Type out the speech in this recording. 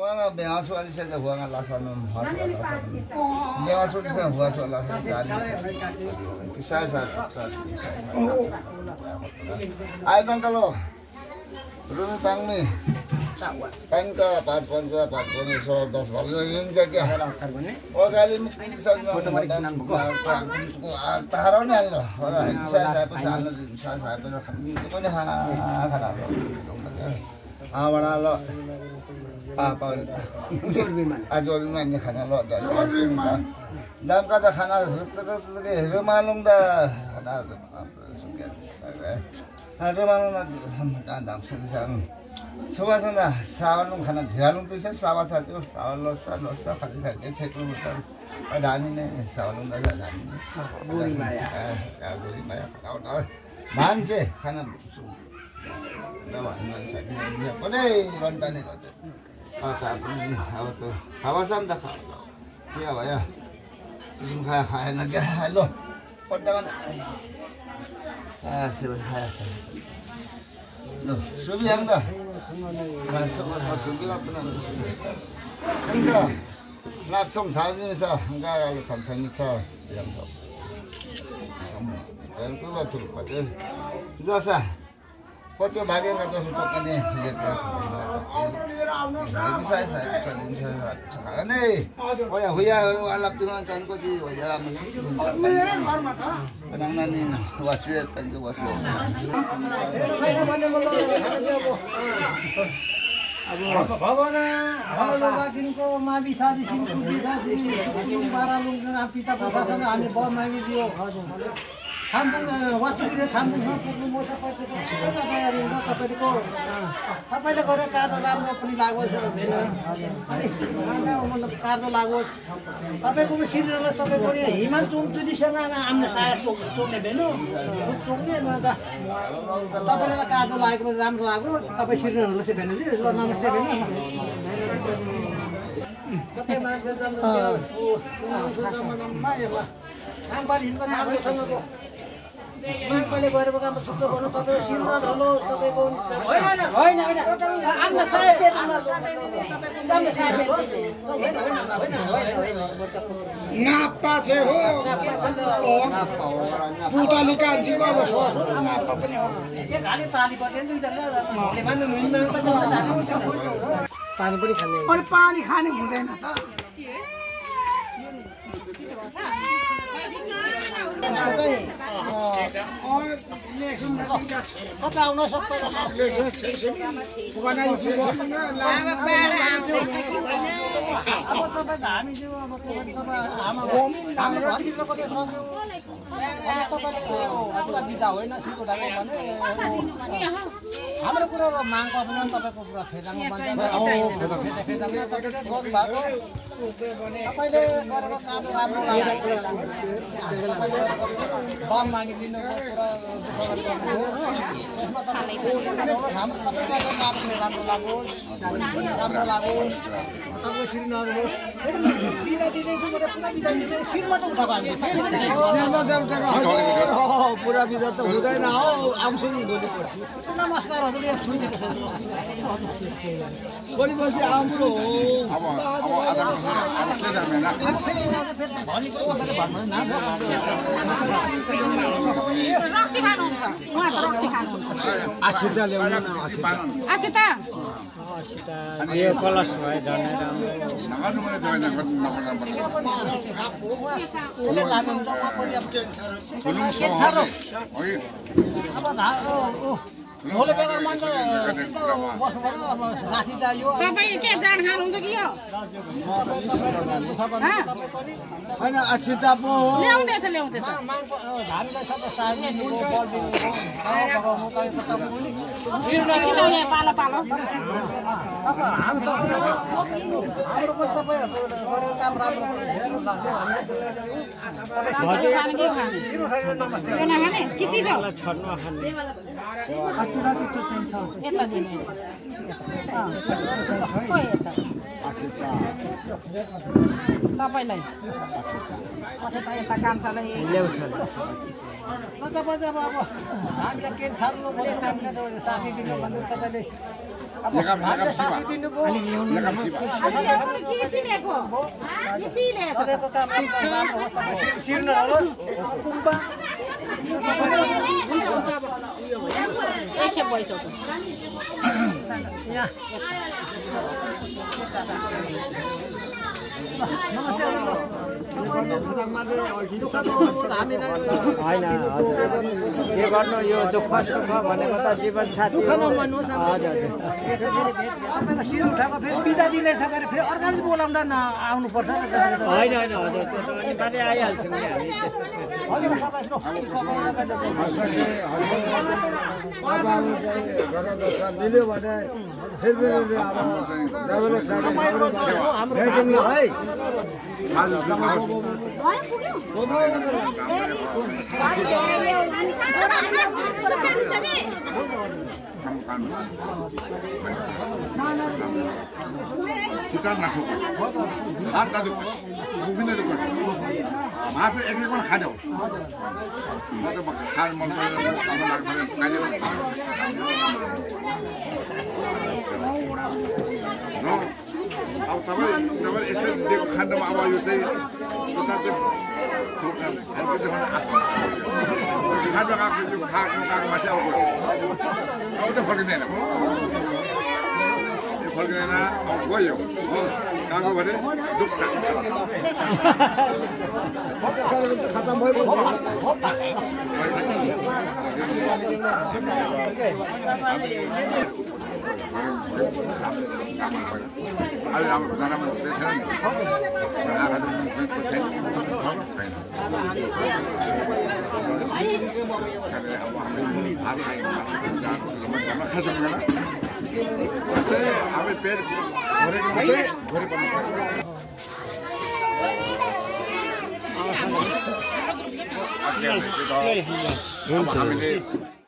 Wala bewa suali sa huwag ang lasa ng bewa suali sa huwag sa lasa ng jani. Kisah sa ay bang kalau rumi bang ni kain ka 5 so 10 balu yung jaga o kali mukti sa taharaw niya no wala kisah sa na kami ko na harap wala lo apa Jorbiman niya kana lo dam kada khana ke rumalung da khana suket rumalung na dam sang suwasana sawanung khana dhialung tu sa sawasa jo sawalo sa khali khali cheku mutar adani ne sawanung da adani guri maya manse khana dawa nan sa dia kodai bantane lo ini apa tuh hawasam dah iya pak ya susum kaya lagi halo podangan sih loh subi yang dah masuk subi apa namanya enggak langsung saja bisa enggak kamsan bisa yang sok yang tu lah tu pada jasa Kocok bagian kacau sutukan ni, jadi saya cakap saya ni, huya alap dengan kain koci, huya penangan ni wasiat tentu wasiat. भगवाना हलो बाकिनको मावि साथी सिंकुटी साथी पारालुङ पिता प्रसादसँग हामी ब मागिदियो छाम्पुङ वाचुकीले छाम्पुङमा पुग्नु म तपाईँको तयारी हुन्छ तपाईँले गरेर कार्य राम्रो पनि लागोस् होइन मतलब कार्य लागोस् तपाईँको सिरियललाई तपाईँको हिमाल चौधरीसँग आम्ने साया चोक्ने भेन्नु चोक्ने त तपाईँलाई कार्य लागेको राम्रो लागोस् तपाईँ सिरियलहरूलाई चाहिँ भेन्नु ल नमस्ते भेन्नु तपाईँ मान्छे जम्मा मान्छेले गरेको काम छुट्टो गर्नु तपाईको सिरदार हलो तपाईको होइन आफ्नो साहेब तपाईको साहेब नाप्पा चाहिँ हो पुतलीका जीव अब सोसो नाप्पा पनि हो एक हाली ताली पर्दैन दुईजना मान्नु मिल्दैन पानी पनि खाने अनि पानी खाने हुँदैन त आउन सबै अब तपाईँ हामी चाहिँ अब तपाईँले दिँदा होइन सिलगढाको भने हाम्रो कुरा माग पनि तपाईँको कुरा फेदाङमा तपाईँले गरेको कार्य राम्रो लाग्यो बम मागिदिनु कुरा राम्रो लागोस् राम्रो लागोस् तपाईँको सिर नहोस् बिदा दिँदैछु म त पुरा बिदा दिँदै शिरमा त उठाएको हामी पुरा बिदा त हुँदैन हो आउँछु नि भोलि नमस्कार हजुर यहाँ सुनिदिएको भोलि पछि आउँछु आछिता ल्याउनु न आछिता यो कलश भयो झन् भोलि बेगर मान्छे बस्नु अब साथी चाहियो तपाईँ के जान खानुहुन्छ कि यो होइन अछिता पो ल्याउँदैछ हामीलाई सबै साथी बल दिनु पालो पालो हाम्रो सबै काम राम्रो तपाईँलाई यता काम छ ल्याउँछ अब हामीलाई के छाड्नु पर्यो हामीलाई साथी दिनु भन्दा तपाईँले होइन के गर्नु यो दुःख सुख भनेको त जीवन साथी हो हजुर तपाईँको शिर उठाएको फेरि बिदा दिने छ भने फेरि अर्काले बोलाउँदा आउनुपर्छ होइन होइन हजुर त्यो त अनिवार्य आइहाल्छौँ नि हामी त्यस्तो मिल्यो भने फेरि चिकन राख्नु हात दाजुको बुझ्ने दुःख भात एक एक पनि खाने हो म त खानु मन पर्यो अब तपाईँ यस्तो दिएको खान्डमा अब यो चाहिँ खानु गएको त्यो खाएको माथि अब त फर्किँदैन फर्किँदैन अब गयो गएको भने दुःख खतम भयो अहिले राम्रो नराम्रो हुँदैछ नि हामी पेट हामीले